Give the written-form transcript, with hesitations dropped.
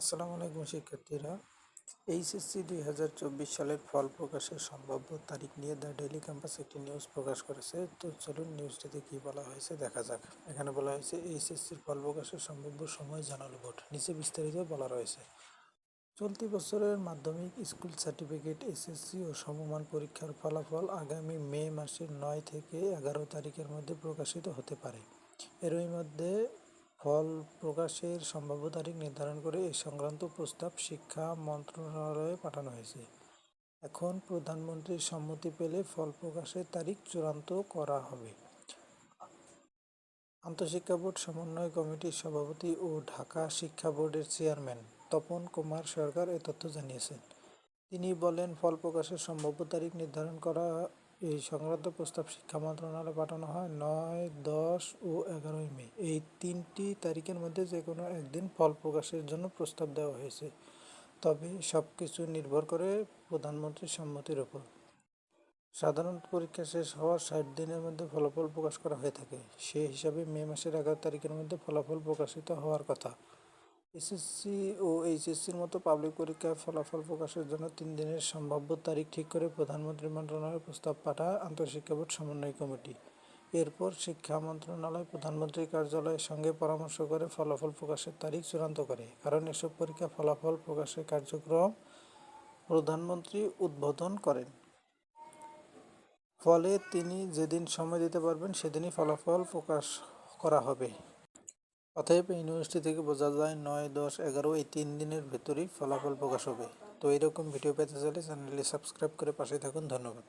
আসসালামু আলাইকুম শিক্ষার্থীরা। এইচএসসি 2024 সালের ফল প্রকাশের সম্ভাব্য তারিখ নিয়ে দ্য ডেইলি ক্যাম্পাস একটি নিউজ প্রকাশ করেছে। তো চলুন নিউজটিতে কি বলা হয়েছে দেখা যাক। এখানে বলা হয়েছে এইচএসসির ফল প্রকাশের সম্ভাব্য সময় জানালো বোর্ড। নিচে বিস্তারিত বলা রয়েছে। চলতি বছরের মাধ্যমিক স্কুল সার্টিফিকেট, এসএসসি ও সমমান পরীক্ষার ফলাফল আগামী মে মাসের 9 থেকে 11 তারিখের মধ্যে প্রকাশিত হতে পারে। এরই মধ্যে ফল প্রকাশের সম্ভাব্য তারিখ নির্ধারণ করে এ সংক্রান্ত প্রস্তাব শিক্ষা মন্ত্রণালয়ে পাঠানো হয়েছে। এখন প্রধানমন্ত্রীর সম্মতি পেলে ফল প্রকাশের তারিখ চূড়ান্ত করা হবে। আন্তঃশিক্ষা বোর্ড সমন্বয় কমিটির সভাপতি ও ঢাকা শিক্ষা বোর্ডের চেয়ারম্যান তপন কুমার সরকার এ তথ্য জানিয়েছেন। তিনি বলেন, ফল প্রকাশের সম্ভাব্য তারিখ নির্ধারণ করা এই সংক্রান্ত প্রস্তাব শিক্ষা মন্ত্রণালয়ে পাঠানো হয় 9, 10 ও 11 মে। এই 3টি তারিখের মধ্যে যে কোনো একদিন ফল প্রকাশের জন্য প্রস্তাব দেওয়া হয়েছে। তবে সব কিছু নির্ভর করে প্রধানমন্ত্রীর সম্মতির উপর। সাধারণত পরীক্ষা শেষ হওয়ার 60 দিনের মধ্যে ফলাফল প্রকাশ করা হয়ে থাকে। সে হিসাবে মে মাসের 11 তারিখের মধ্যে ফলাফল প্রকাশিত হওয়ার কথা। এসএসসি ও এইচএসসির মতো পাবলিক পরীক্ষার ফলাফল প্রকাশের জন্য 3 দিনের সম্ভাব্য তারিখ ঠিক করে প্রধানমন্ত্রী মন্ত্রণালয়ে প্রস্তাব পাঠায় আন্তঃশিক্ষা বোর্ড সমন্বয় কমিটি। এরপর শিক্ষা মন্ত্রণালয় প্রধানমন্ত্রীর কার্যালয়ের সঙ্গে পরামর্শ করে ফলাফল প্রকাশের তারিখ চূড়ান্ত করে। কারণ এসব পরীক্ষা ফলাফল প্রকাশের কার্যক্রম প্রধানমন্ত্রী উদ্বোধন করেন। ফলে তিনি যেদিন সময় দিতে পারবেন সেদিনই ফলাফল প্রকাশ করা হবে। অতএব এই নিউজটি থেকে বোঝা যায় 9, 10, 11 এই 3 দিনের ভেতরেই ফলাফল প্রকাশ হবে। তো এরকম ভিডিও পেতে চাইলে চ্যানেলটি সাবস্ক্রাইব করে পাশে থাকুন। ধন্যবাদ।